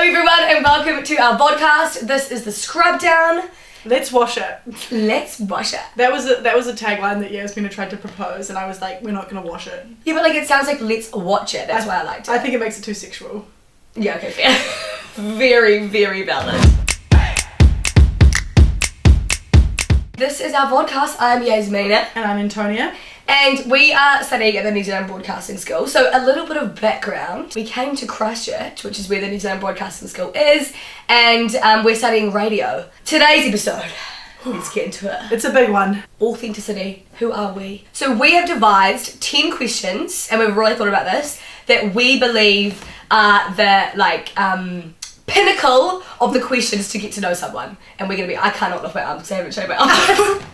everyone and welcome to our podcast. This is the Scrub Down. Let's wash it. Let's wash it. That was a tagline that Yasmina tried to propose, and I was like, we're not gonna wash it. Yeah, but like it sounds like let's watch it. That's why I liked it. I think it makes it too sexual. Yeah, okay, fair. Very, very valid. This is our podcast. I'm Yasmina. And I'm Antonia. And we are studying at the New Zealand Broadcasting School. So a little bit of background. We came to Christchurch, which is where the New Zealand Broadcasting School is, and we're studying radio. Today's episode, let's get into it. It's a big one. Authenticity. Who are we? So we have devised 10 questions, and we've really thought about this, that we believe are the pinnacle of the questions to get to know someone. And we're gonna be, I cannot lift my arms because I haven't shown my arms.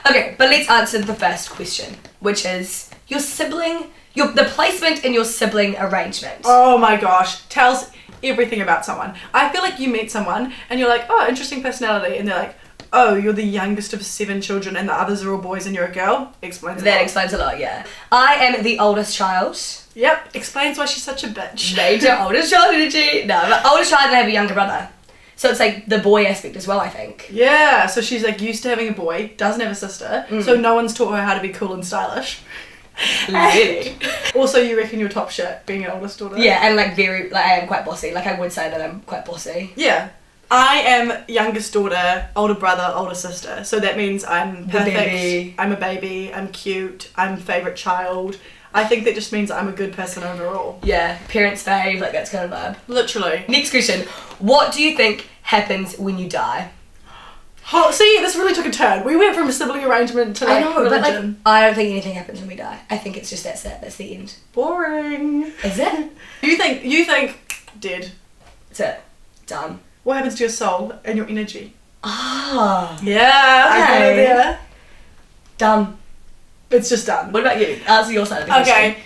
Okay, but let's answer the first question, which is your sibling, the placement in your sibling arrangement. Oh my gosh, tells everything about someone. I feel like you meet someone and you're like, oh, interesting personality, and they're like, oh, you're the youngest of 7 children and the others are all boys and you're a girl. Explains a lot. That explains a lot, yeah. I am the oldest child. Yep, explains why she's such a bitch. Major oldest child energy. No, but oldest child and I have a younger brother. So it's like the boy aspect as well, I think. Yeah, so she's like used to having a boy, doesn't have a sister, so no one's taught her how to be cool and stylish. Really? Also, you reckon you're top shit being an oldest daughter? Yeah, and I am quite bossy. Like I would say that I'm quite bossy. Yeah. I am youngest daughter, older brother, older sister. So that means I'm perfect, baby. I'm a baby, I'm cute, I'm favourite child. I think that just means I'm a good person overall. Yeah, parents fave, like that's kind of vibe. Literally. Next question. What do you think happens when you die? Oh, see, this really took a turn. We went from a sibling arrangement to like religion. But like, I don't think anything happens when we die. I think it's just that's it. That's the end. Boring. Is it? You think dead. That's it. Done. What happens to your soul and your energy? Ah. Yeah, I got it there. Done. It's just done. What about you? Answer your side of the question. Okay.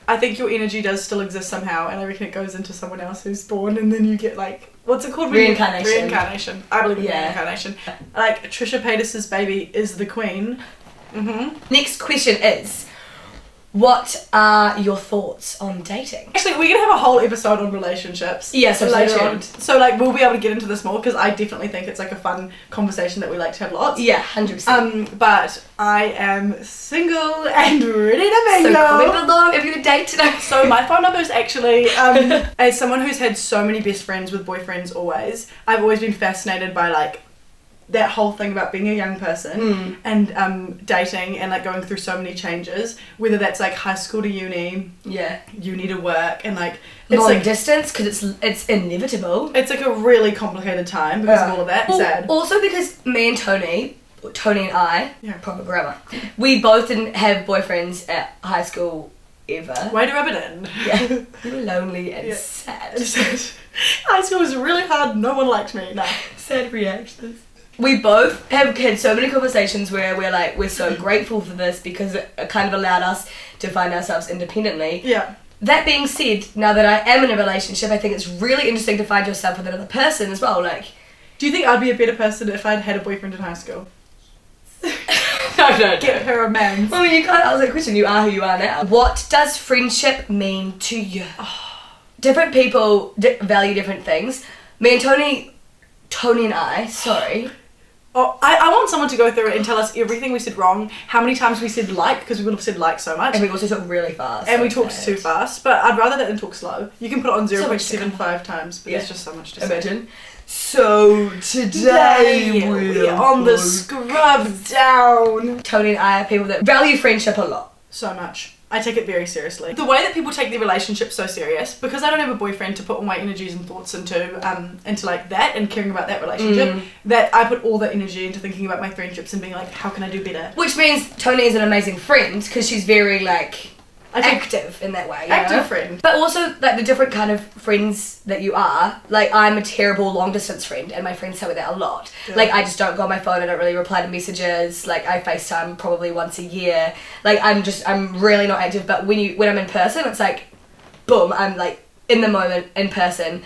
I think your energy does still exist somehow, and I reckon it goes into someone else who's born, and then you get like, what's it called? Reincarnation. Reincarnation. I believe in reincarnation. Like Trisha Paytas's baby is the queen. Next question is, what are your thoughts on dating? Actually, we're gonna have a whole episode on relationships. Yeah, so later on. So like, we'll be able to get into this more because I definitely think it's like a fun conversation that we like to have lots. Yeah, 100%. But I am single and ready to mingle. So comment below if you date today. So my phone number is actually, as someone who's had so many best friends with boyfriends always, I've always been fascinated by like that whole thing about being a young person and dating and like going through so many changes, whether that's like high school to uni, uni to work, and like it's long like distance because it's inevitable. It's like a really complicated time because of all of that. Sad. Also because me and Toni and I, proper grammar, we both didn't have boyfriends at high school ever. Way to rub it in. Yeah. We were lonely and sad. High school was really hard. No one liked me. No. Sad reactions. We both have had so many conversations where we're so grateful for this because it kind of allowed us to find ourselves independently. Yeah. That being said, now that I am in a relationship, I think it's really interesting to find yourself with another person as well. Like, do you think I'd be a better person if I'd had a boyfriend in high school? No. Get her a man. Well, I mean, you can't answer that question. You are who you are now. What does friendship mean to you? Different people value different things. Me and Toni and I, sorry. Oh, I want someone to go through it and tell us everything we said wrong, how many times we said like, because we would have said like so much. And we also talk really fast. And we talked too fast, but I'd rather that than talk slow. You can put it on 0.75 times, but there's just so much to say. Imagine. So today we're on the Scrub Down. Toni and I are people that value friendship a lot. So much. I take it very seriously. The way that people take their relationship so serious, because I don't have a boyfriend to put all my energies and thoughts into like that and caring about that relationship, that I put all that energy into thinking about my friendships and being like, how can I do better? Which means Toni is an amazing friend because she's very like active in that way. Active friend. But also like the different kind of friends that you are. Like I'm a terrible long distance friend and my friends tell me that a lot. Yeah. Like I just don't go on my phone, I don't really reply to messages, like I FaceTime probably once a year. Like I'm really not active, but when I'm in person it's like boom, I'm like in the moment in person.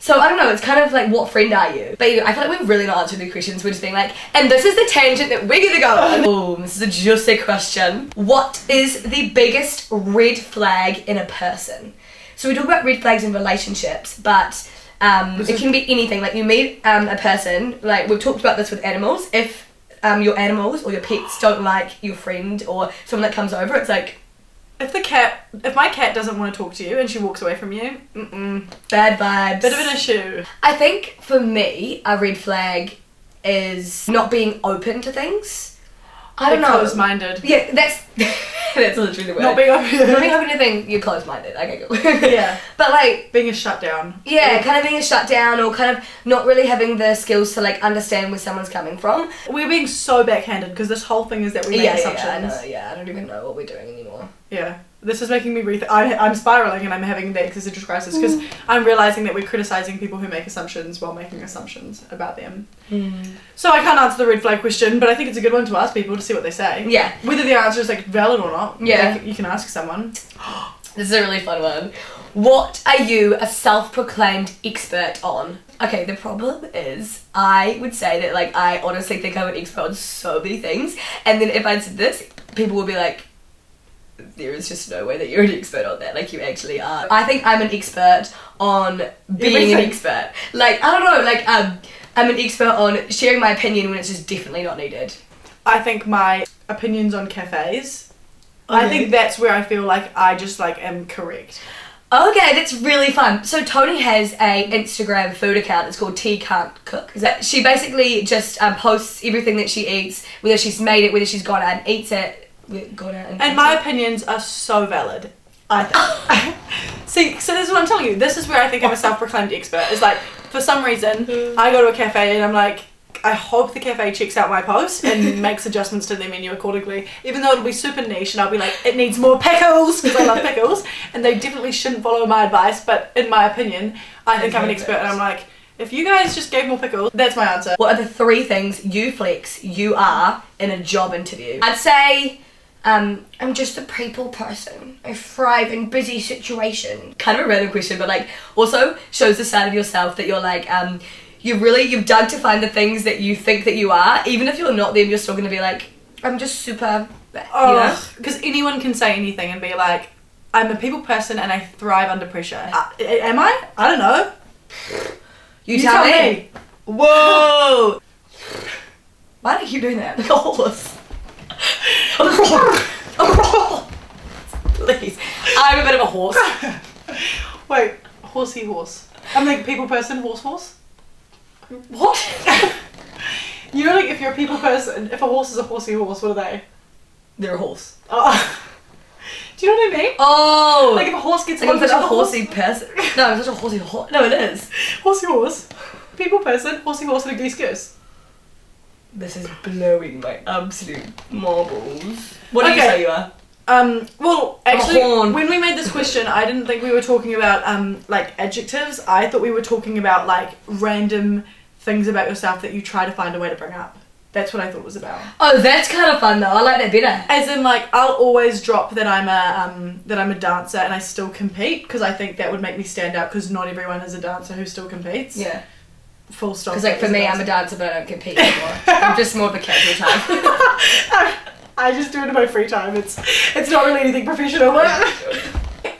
So I don't know, it's kind of like, what friend are you? But I feel like we're really not answering the questions, we're just being like, and this is the tangent that we're gonna go on. Oh, this is a juicy question. What is the biggest red flag in a person? So we talk about red flags in relationships, but It can be anything. Like, you meet a person, like, we've talked about this with animals. If your animals or your pets don't like your friend or someone that comes over, it's like... If my cat doesn't want to talk to you and she walks away from you, bad vibes. Bit of an issue. I think, for me, a red flag is not being open to things. I don't know. Closed-minded. Yeah, that's literally the word. Not being open. Not being open to things, you're closed-minded. Okay, cool. Yeah. But, like... being a shutdown. Yeah, kind of being a shutdown, or kind of not really having the skills to, like, understand where someone's coming from. We're being so backhanded because this whole thing is that we make assumptions. Yeah, I know, yeah. I don't even know what we're doing anymore. Yeah. This is making me rethink. I'm spiraling and I'm having the existential crisis because I'm realising that we're criticising people who make assumptions while making assumptions about them. So I can't answer the red flag question, but I think it's a good one to ask people to see what they say. Yeah. Whether the answer is, like, valid or not. Yeah. Like, you can ask someone. This is a really fun one. What are you a self-proclaimed expert on? Okay, the problem is, I would say that, like, I honestly think I'm an expert on so many things, and then if I said this, people would be like, there is just no way that you're an expert on that, like, you actually are. I think I'm an expert on being an expert. Like, I don't know, like, I'm an expert on sharing my opinion when it's just definitely not needed. I think my opinions on cafes, I think that's where I feel like I just, like, am correct. Okay, that's really fun. So Toni has a Instagram food account. It's called Tea Can't Cook. She basically just posts everything that she eats, whether she's made it, whether she's gone out and eats it. And my opinions are so valid, I think. See, so this is what I'm telling you. This is where I think I'm a self-proclaimed expert. It's like, for some reason, I go to a cafe and I'm like, I hope the cafe checks out my post and makes adjustments to their menu accordingly. Even though it'll be super niche and I'll be like, it needs more pickles, because I love pickles. And they definitely shouldn't follow my advice, but in my opinion, I think I'm an expert. And I'm like, if you guys just gave more pickles, that's my answer. What are the 3 things you are in a job interview? I'd say... I'm just a people person. I thrive in busy situations. Kind of a random question, but, like, also shows the side of yourself that you're like, you've dug to find the things that you think that you are. Even if you're not them, you're still gonna be like, I'm just super, you know? Because anyone can say anything and be like, I'm a people person and I thrive under pressure. Am I? I don't know. You tell me. Whoa! Why do you keep doing that? Like a horse. Please. I'm a bit of a horse. Wait, horsey horse. I'm like people person, horse. What? You know, like, if you're a people person, if a horse is a horsey horse, what are they? They're a horse. Oh. Do you know what I mean? Oh! Like, if a horse gets like I'm such a horsey person. No, I'm such a horsey horse. No, it is. Horsey horse. People person, horsey horse, and a geese goose. This is blowing my absolute marbles. What do you say you are? Well, actually, when we made this question, I didn't think we were talking about, like, adjectives. I thought we were talking about, like, random things about yourself that you try to find a way to bring up. That's what I thought it was about. Oh, that's kind of fun though. I like that better. As in, like, I'll always drop that I'm a dancer and I still compete, because I think that would make me stand out, because not everyone is a dancer who still competes. Yeah. Full stop. Because, like, for me, I'm a dancer, but I don't compete anymore. I'm just more of a casual type. I just do it in my free time. It's not really anything professional.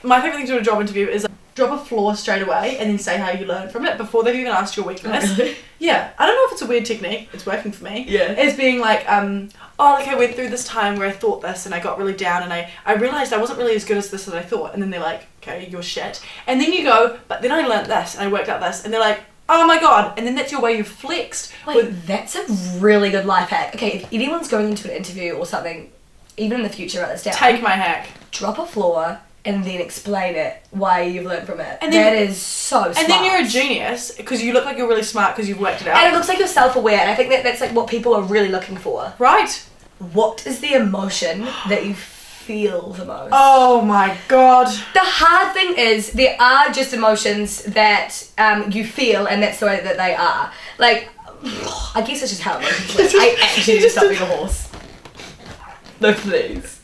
My favourite thing to do in a job interview is drop a flaw straight away and then say how you learned from it before they've even asked your weakness. Yeah. I don't know if it's a weird technique. It's working for me. Yeah. It's being like, oh, like, I went through this time where I thought this and I got really down and I realised I wasn't really as good as this as I thought. And then they're like, okay, you're shit. And then you go, but then I learnt this and I worked out this. And they're like, oh my god. And then that's your way you've flexed. Wait, that's a really good life hack. Okay, if anyone's going into an interview or something, even in the future, write this down. Take my hack. Drop a flaw and then explain it, why you've learned from it. And then, that is so smart. And then you're a genius, because you look like you're really smart because you've worked it out. And it looks like you're self-aware, and I think that's like what people are really looking for. Right. What is the emotion that you feel the most? Oh my god. The hard thing is, there are just emotions that you feel, and that's the way that they are. Like, I guess that's just how emotions work. I actually just stop being a horse. No, please.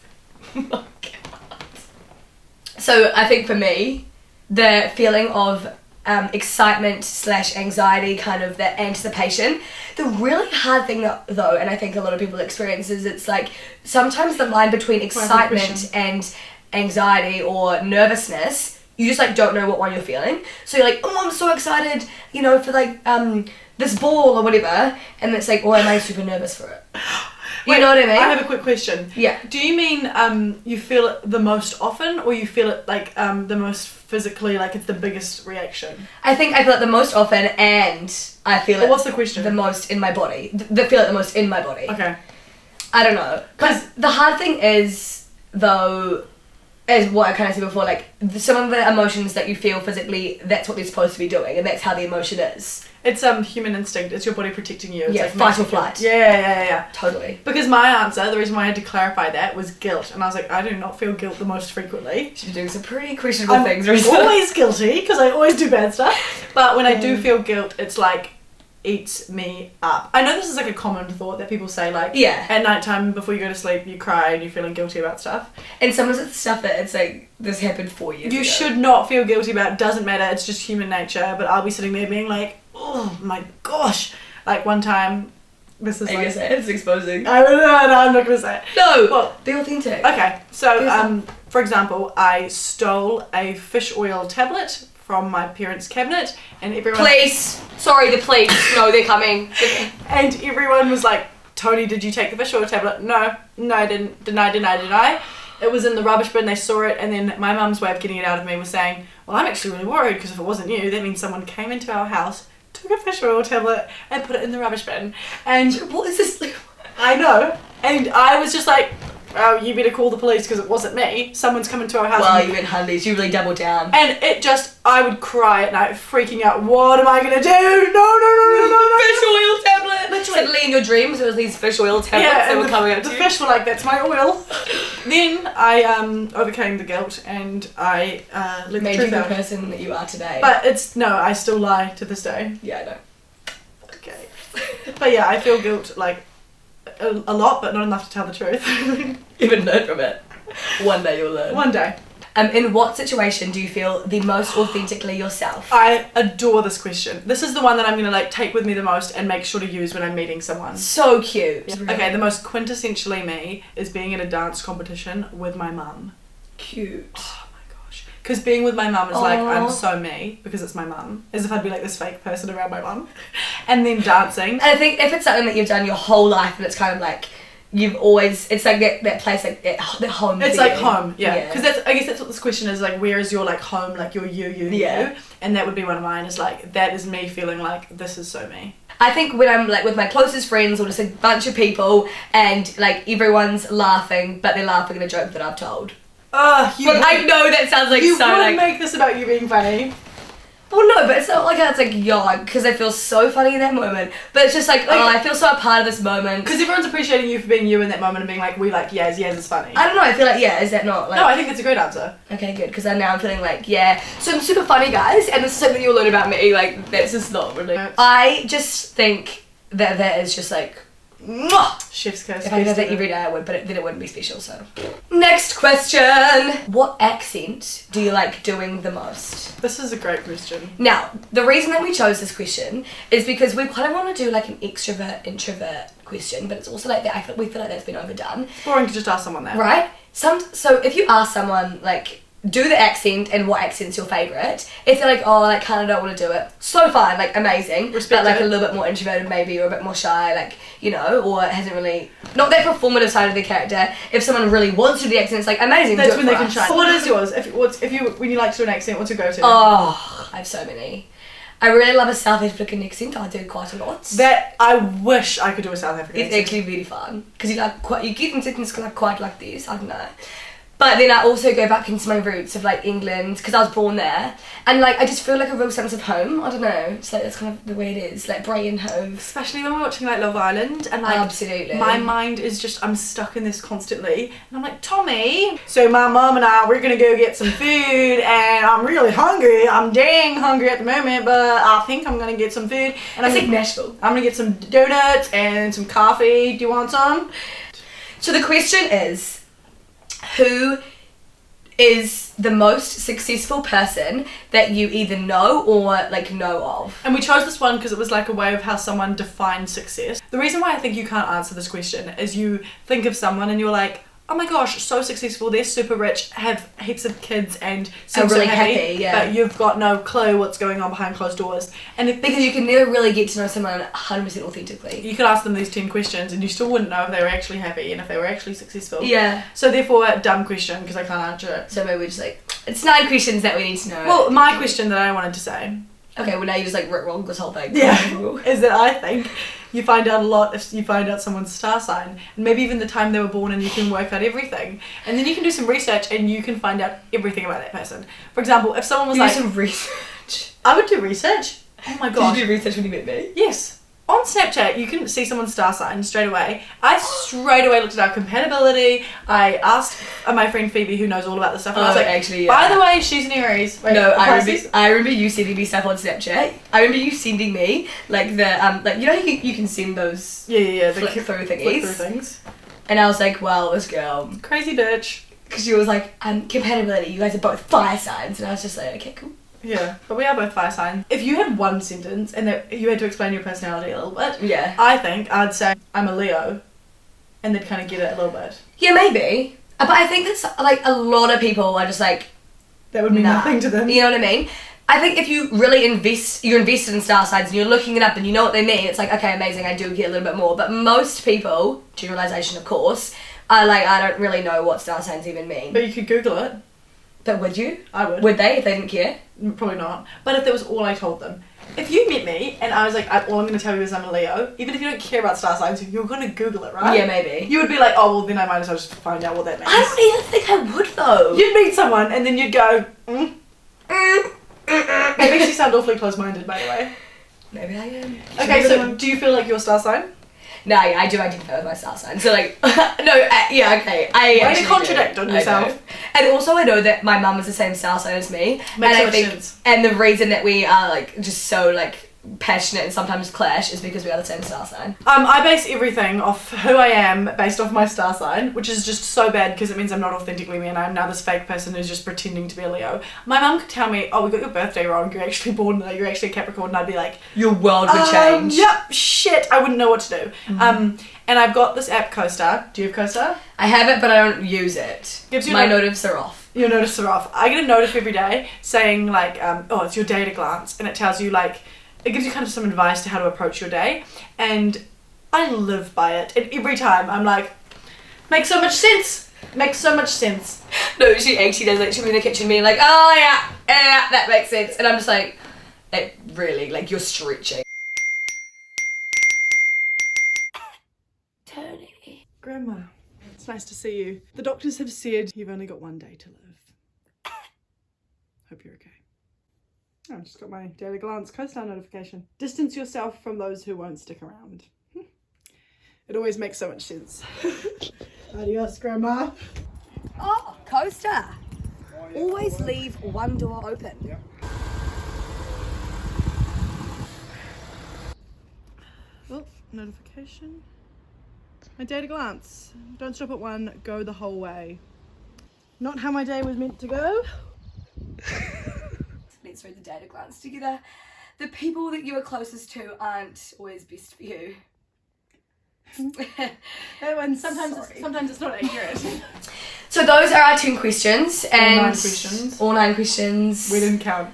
So I think for me, the feeling of excitement / anxiety, kind of that anticipation. The really hard thing though, and I think a lot of people experience, is it's like sometimes the line between excitement and anxiety or nervousness, You just like don't know what one you're feeling. So you're like, oh, I'm so excited, you know, for like this ball or whatever, and it's like, or am I super nervous for it? You know what I mean? I have a quick question. Yeah. Do you mean you feel it the most often, or you feel it like the most physically, like it's the biggest reaction? I think I feel it the most often, and I feel it. What's the question? The most in my body. Feel it the most in my body. Okay. I don't know. Because the hard thing is, though, is what I kind of said before, like, some of the emotions that you feel physically, that's what they're supposed to be doing, and that's how the emotion is. It's human instinct. It's your body protecting you. It's yeah, like fight or flight. Yeah. Totally. Because my answer, the reason why I had to clarify that, was guilt. And I was like, I do not feel guilt the most frequently. She's been doing some pretty questionable things recently. I'm always guilty, because I always do bad stuff. But when I do feel guilt, it's like, eats me up. I know this is like a common thought that people say, like, at night time before you go to sleep you cry and you're feeling guilty about stuff, and sometimes it's stuff that it's like, this happened 4 years ago. You should not feel guilty about. It doesn't matter, it's just human nature. But I'll be sitting there being like, oh my gosh, like one time, this is I like, guess it's exposing. I don't know, no, I'm not gonna say it. No, well, be authentic. Okay, so for example, I stole a fish oil tablet from my parents' cabinet, and everyone... Police! Sorry, the police. No, they're coming. And everyone was like, Toni, did you take the fish oil tablet? No, I didn't. Deny. It was in the rubbish bin, they saw it, and then my mum's way of getting it out of me was saying, well, I'm actually really worried, because if it wasn't you, that means someone came into our house, took a fish oil tablet, and put it in the rubbish bin. And... what is this? I know. And I was just like, oh, you better call the police because it wasn't me. Someone's coming to our house. Well, you went Hundies. You really doubled down. And it just, I would cry at night, freaking out. What am I gonna do? No. Fish oil tablet. Literally. Suddenly in your dreams, there was these fish oil tablets that were coming up to the you. fish were like, that's my oil. Then I overcame the guilt and I let made the you truth the out. person that you are today. But I still lie to this day. Yeah, I know. Okay. But yeah, I feel guilt like a lot, but not enough to tell the truth. You haven't learned from it. One day you'll learn. One day. In what situation do you feel the most authentically yourself? I adore this question. This is the one that I'm gonna like take with me the most and make sure to use when I'm meeting someone. So cute. Yeah. Okay, the most quintessentially me is being in a dance competition with my mum. Cute. Oh my gosh. Because being with my mum is like, I'm so me, because it's my mum. As if I'd be like this fake person around my mum. And then dancing. And I think if it's something that you've done your whole life and it's kind of like, you've always, it's like that place, like that home. It's like home, yeah. Because Yeah. I guess that's what this question is, like, where is your like home, like your you. And that would be one of mine, is like, that is me feeling like, this is so me. I think when I'm like with my closest friends or just a bunch of people and like everyone's laughing, but they're laughing at a joke that I've told. I know that sounds like you so would like... make this about you being funny. Well, no, but it's not like it's like yawn, because I feel so funny in that moment. But it's just like, oh, I feel so a part of this moment. Because everyone's appreciating you for being you in that moment and being like, we like Yas is funny. I don't know, I feel like, is that not like... No, I think it's a great answer. Okay, good, because now I'm feeling like, so I'm super funny, guys, and this is something you'll learn about me, like, that's just not really... I just think that is just like... Mwah! Chef's kiss. If I did that every day I would, but then it wouldn't be special, so... Next question! What accent do you like doing the most? This is a great question. Now, the reason that we chose this question is because we kind of want to do like an extrovert-introvert question, but it's also like that, we feel like that's been overdone. It's boring to just ask someone that. Right? So if you ask someone, like, do the accent and what accent's your favourite, if they're like, oh, I kind of don't want to do it, so fine, like, amazing. Respect but like it. a little bit more introverted maybe, or a bit more shy, like, you know, or hasn't really, not that performative side of their character. If someone really wants to do the accent, it's like, amazing, That's do it when they for can us. shine. So what is yours? When you like to do an accent, what's your go-to? Oh, I have so many. I really love a South African accent. I do quite a lot. That I wish I could do a South African It's accent. actually really fun because you get into things quite like this. I don't know. But then I also go back into my roots of like England because I was born there, and like I just feel like a real sense of home. I don't know. It's like that's kind of the way it is. Like Brighton home. Especially when we're watching like Love Island and like absolutely. My mind is just, I'm stuck in this constantly, and I'm like, Tommy. So my mum and I, we're gonna go get some food, and I'm really hungry. I'm dang hungry at the moment, but I think I'm gonna get some food. And it's like Nashville. I'm gonna get some donuts and some coffee. Do you want some? So the question is, who is the most successful person that you either know or like know of? And we chose this one because it was like a way of how someone defines success. The reason why I think you can't answer this question is you think of someone and you're like, oh my gosh, so successful, they're super rich, have heaps of kids and Are seem so really happy, happy, yeah. but you've got no clue what's going on behind closed doors. And if Because you can never really get to know someone 100% authentically. you could ask them these 10 questions and you still wouldn't know if they were actually happy and if they were actually successful. Yeah. So therefore, a dumb question because I can't answer it. So maybe we're just like, it's 9 questions that we need to know. Well, my question that I wanted to say, okay, well now you just like wrong this whole thing. is that I think you find out a lot if you find out someone's star sign and maybe even the time they were born, and you can work out everything. And then you can do some research and you can find out everything about that person. For example, if someone was You like... do some research. I would do research. Oh my gosh. Did you do research when you met me? Yes. On Snapchat, you can see someone's star sign straight away. I straight away looked at our compatibility. I asked my friend Phoebe, who knows all about this stuff, and I was like, actually, by the way, she's an Aries. Wait, no, Pisces? I remember you sending me stuff on Snapchat. I remember you sending me like the like you know you can send those Yeah, flick through Flick through thingies. things. And I was like, well, this girl, Crazy bitch. because she was like, compatibility. You guys are both fire signs, and I was just like, okay, cool. Yeah, but we are both fire signs. If you had one sentence and that you had to explain your personality a little bit, Yeah. I think I'd say I'm a Leo, and they'd kind of get it a little bit. Yeah, maybe. But I think that's like a lot of people are just like, That would mean nah. nothing to them. You know what I mean? I think if you really you're invested in star signs and you're looking it up and you know what they mean, it's like, okay, amazing, I do get a little bit more. But most people, generalization of course, are like, I don't really know what star signs even mean. But you could Google it. But would you? I would. Would they if they didn't care? Probably not. But if that was all I told them. If you met me and I was like, all I'm going to tell you is I'm a Leo, even if you don't care about star signs, you're going to Google it, right? Yeah, maybe. You would be like, oh, well, then I might as well just find out what that means. I don't even think I would though. You'd meet someone and then you'd go, That makes you sound awfully close-minded, by the way. Maybe I am. Okay, so do you feel like you're star sign? No, yeah, I do identify with my star sign. So like, yeah, okay. Way to contradict on I yourself. know. And also I know that my mum is the same star sign as me. Makes and so I think, sense. and the reason that we are like just so like passionate and sometimes clash is because we are the same star sign. I base everything off who I am based off my star sign, which is just so bad because it means I'm not authentically me and I'm now this fake person who's just pretending to be a Leo. My mum could tell me, oh, we got your birthday wrong, you're actually born, you're actually a Capricorn, and I'd be like, Your world would change. Yep, shit, I wouldn't know what to do. And I've got this app, CoStar. Do you have CoStar? I have it, but I don't use it. Gives you my notifs are off. Your notices are off. I get a notif every day saying like, oh, it's your day at a glance, and it tells you like, it gives you kind of some advice to how to approach your day, and I live by it. And every time I'm like, makes so much sense. Makes so much sense. No, she actually does. Like she'll be in the kitchen being like, oh yeah, that makes sense, and I'm just like, it really like you're stretching. Tony. Grandma, it's nice to see you. The doctors have said you've only got one day to live. Hope you're okay. Oh, I just got my daily glance CoStar notification. Distance yourself from those who won't stick around. It always makes so much sense. Adios, Grandma. Oh, CoStar. Always leave one door open. Yep. Oh, notification. My day to glance. Don't stop at one, go the whole way. Not how my day was meant to go. Let's read the data glance together. The people that you are closest to aren't always best for you. That one, sometimes it's not accurate. So those are our 10 questions. And 9 questions. All 9 questions. We didn't count.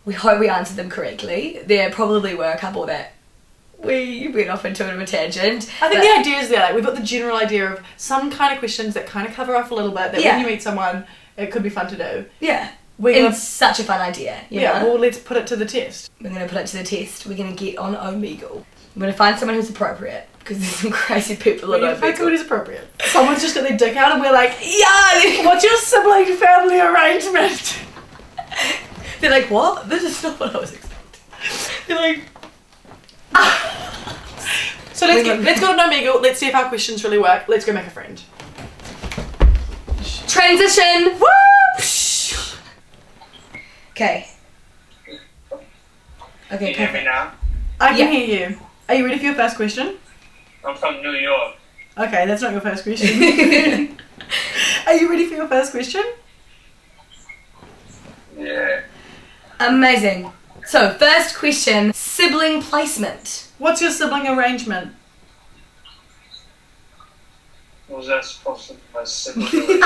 We hope we answered them correctly. There probably were a couple that we went off into a bit of a tangent. I think the idea is there, like we've got the general idea of some kind of questions that kind of cover off a little bit, that when you meet someone, it could be fun to do. Yeah. We're It's such a fun idea. You know? well, let's put it to the test. We're going to put it to the test. We're going to get on Omegle. We're going to find someone who's appropriate. Because there's some crazy people on Find someone Omegle. who's appropriate. Someone's just got their dick out and we're like, yeah, what's your sibling family arrangement? They're like, what? This is not what I was expecting. They're like... So let's go to Omegle, let's see if our questions really work. Let's go make a friend. Transition! Woo! Okay. Okay, Can you hear me perfect. now? I can hear you. Are you ready for your first question? I'm from New York. Okay, that's not your first question. Are you ready for your first question? Yeah. Amazing. So, first question, sibling placement. What's your sibling arrangement? What was that supposed to be my sibling?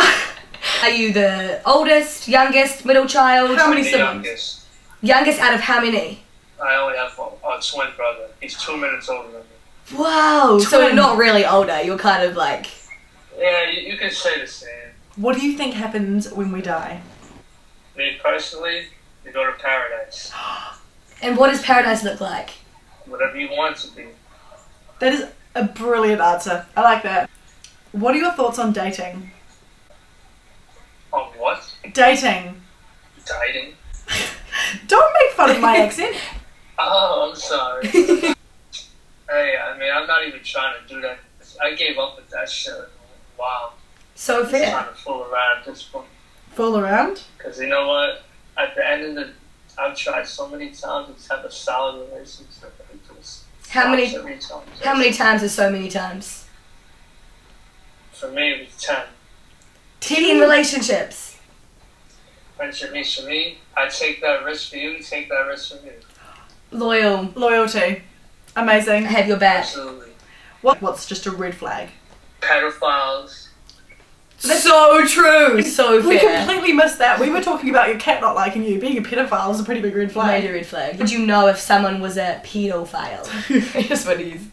Are you the oldest, youngest, middle child? How many The siblings? youngest. Youngest out of how many? I only have a twin brother. He's 2 minutes older than me. Wow. So Twin. you're not really older. You're kind of like... Yeah, you can say the same. What do you think happens when we die? Me personally, you go to paradise. And what does paradise look like? Whatever you want it to be. That is a brilliant answer. I like that. What are your thoughts on dating? On what? Dating. Dieting? Don't make fun of my accent. Oh, I'm sorry. Hey, I mean, I'm not even trying to do that. I gave up with that shit. Wow. So I'm just fair. trying to fool around at this point. Fool around? Because you know what? At the end of the... I've tried so many times to have a solid relationship. It just How many- stops every time. How many times is so many times? For me, it was 10. 10 relationships. Friendship means for me, I take that risk for you, you take that risk for me. Loyal. Loyalty. Amazing. I have your back. Absolutely. What's just a red flag? Pedophiles. So true. So We fair. completely missed that. We were talking about your cat not liking you. Being a pedophile is a pretty big red flag. Major red flag. Would you know if someone was a pedophile? I just want to use...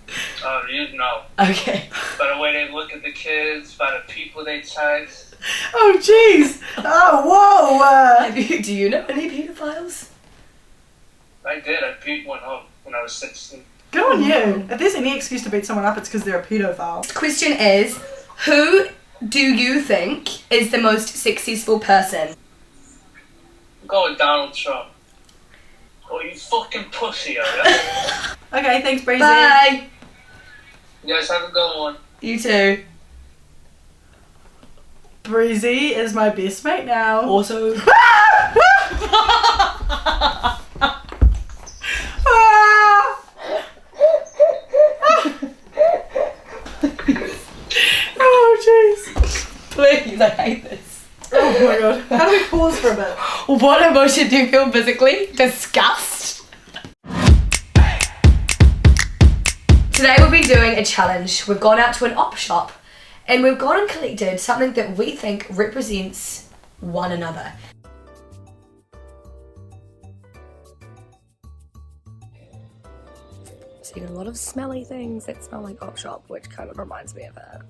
Oh, you know. Okay. By the way they look at the kids, by the people they text. Oh, jeez. Oh, whoa. Do you know any pedophiles? I did. I beat one up when I was 16. Good on you. If there's any excuse to beat someone up, it's because they're a pedophile. Question is, who do you think is the most successful person? Go with Donald Trump. Oh, you fucking pussy, yeah? Okay, thanks, Breezy. Bye. You guys have a good one. You too. Breezy is my best mate now. Also. Oh, jeez. Please, I hate this. Oh my god. How do we pause for a bit? What emotion do you feel physically? Disgust. Today we'll be doing a challenge. We've gone out to an op shop and we've gone and collected something that we think represents one another. So you got a lot of smelly things that smell like op shop, which kind of reminds me of it.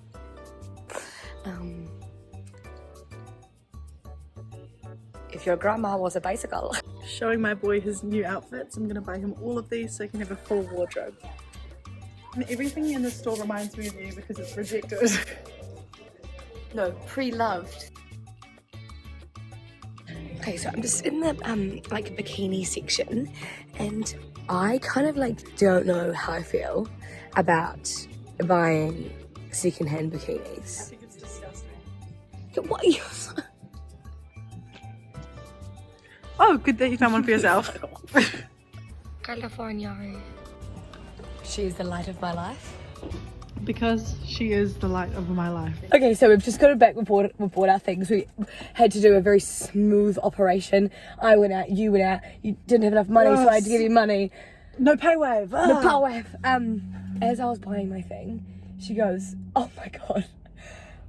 If your grandma was a bicycle. Showing my boy his new outfits. I'm gonna buy him all of these so he can have a full wardrobe. And everything in the store reminds me of you because it's rejected. No, pre-loved. Okay, so I'm just in the like bikini section and I kind of like don't know how I feel about buying secondhand bikinis. I think it's disgusting. What are you? Oh, good that you found one for yourself. California. She's the light of my life. Because she is the light of my life. Okay, so we've just got back, we bought our things. We had to do a very smooth operation. I went out, you went out, you didn't have enough money, so I had to give you money. No pay wave. The power wave. As I was buying my thing, she goes, "Oh my god,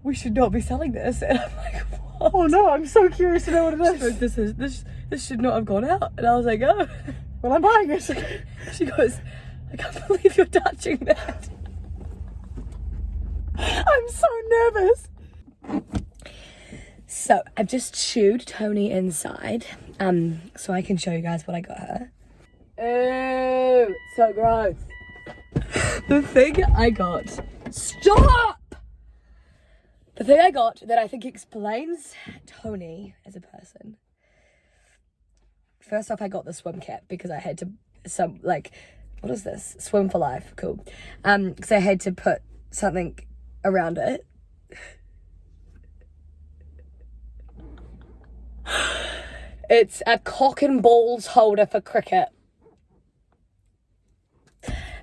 we should not be selling this." And I'm like, "What?" Oh no, I'm so curious to know what it She is. goes, this should not have gone out. And I was like, "Oh." Well, I'm buying it. She goes, "I can't believe you're touching that." I'm so nervous. So I've just chewed Toni inside, so I can show you guys what I got her. Ew, it's so gross. The thing I got, stop! The thing I got that I think explains Toni as a person. First off, I got the swim cap because I had to, what is this? Swim for life, cool. Because I had to put something around it. It's a cock and balls holder for cricket.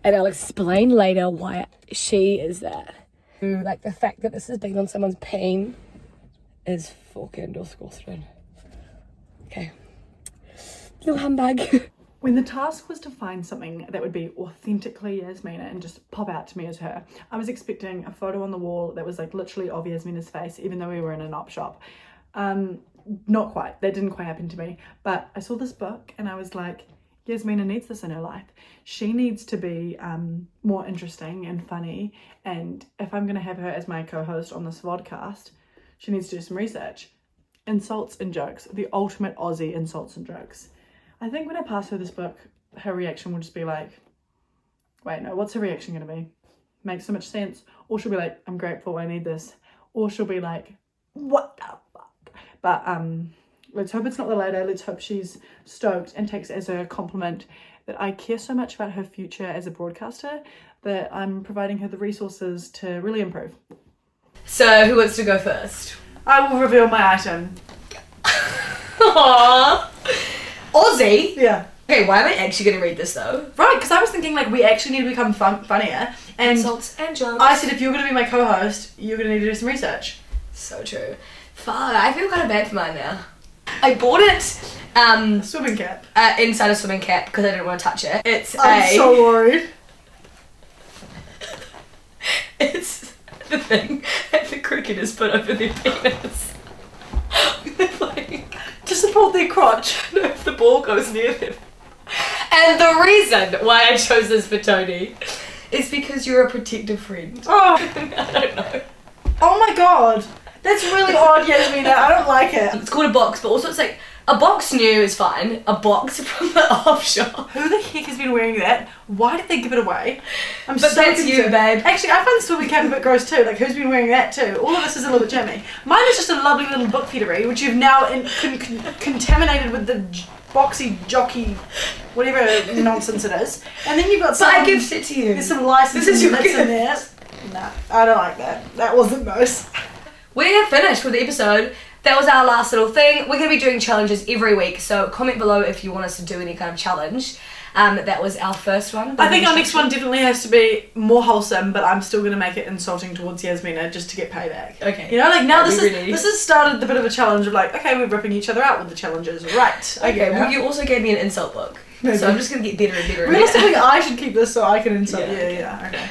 And I'll explain later why she is that. Like the fact that this has been on someone's peen is fucking disgusting. Okay. Little handbag. When the task was to find something that would be authentically Yasmina and just pop out to me as her, I was expecting a photo on the wall that was like literally of Yasmina's face, even though we were in an op shop. Not quite. That didn't quite happen to me. But I saw this book and I was like, Yasmina needs this in her life. She needs to be more interesting and funny. And if I'm going to have her as my co-host on this vodcast, she needs to do some research. Insults and jokes. The ultimate Aussie insults and jokes. I think when I pass her this book, her reaction will just be like, wait, no, what's her reaction going to be? Makes so much sense. Or she'll be like, I'm grateful, I need this. Or she'll be like, what the fuck? But let's hope it's not the latter. Let's hope she's stoked and takes it as a compliment that I care so much about her future as a broadcaster that I'm providing her the resources to really improve. So, who wants to go first? I will reveal my item. Aww. Aussie? Yeah. Okay, why am I actually going to read this though? Right, because I was thinking like we actually need to become funnier. And Insults and jokes. I said if you're going to be my co-host, you're going to need to do some research. So true. Fuck, I feel kind of bad for mine now. I bought it Swimming cap. inside a swimming cap because I didn't want to touch it. I'm so worried. It's the thing that the cricketers put over their penis. They're playing. To support their crotch. No, if the ball goes near them. And the reason why I chose this for Toni is because you're a protective friend. Oh. I don't know. Oh my god. That's really odd, Yasmina. I don't like it. It's called a box, but also it's like a box new is fine. A box from the off shop. Who the heck has been wearing that? Why did they give it away? I'm But so that's concerned. you, babe. Actually, I find the swimming cap a bit gross too. Like, who's been wearing that too? All of this is a little bit jammy. Mine is just a lovely little book feedery, which you've now contaminated with the boxy jockey, whatever nonsense it is. And then you've got some. But I gifted it to you. There's some licensing This is your bits in gift. there. Nah, I don't like that. That wasn't nice. We're finished with the episode. That was our last little thing. We're going to be doing challenges every week, so comment below if you want us to do any kind of challenge. That was our first one. I think our next one definitely has to be more wholesome, but I'm still going to make it insulting towards Yasmina just to get payback. Okay. You know, like now That'd this be really- has started a bit of a challenge of like, okay, we're ripping each other out with the challenges. Right. Okay, now. well, you also gave me an insult book. Maybe. So I'm just going to get better and better and Realistically, better. I should keep this so I can insult. Yeah. Yeah, okay.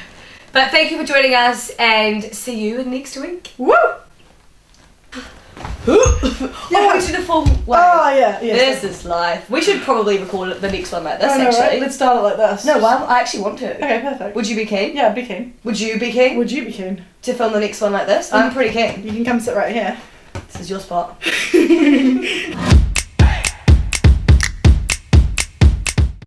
But thank you for joining us, and see you next week. Woo! Oh, we should have full way. Oh, yeah. This is life. We should probably record the next one like this, I know, actually. right? Let's start it like this. No, why? I actually want to. Okay, perfect. Would you be keen? Yeah, I'd be keen. Would you be keen Would you be keen? to film the next one like this? I'm pretty keen. You can come sit right here. This is your spot.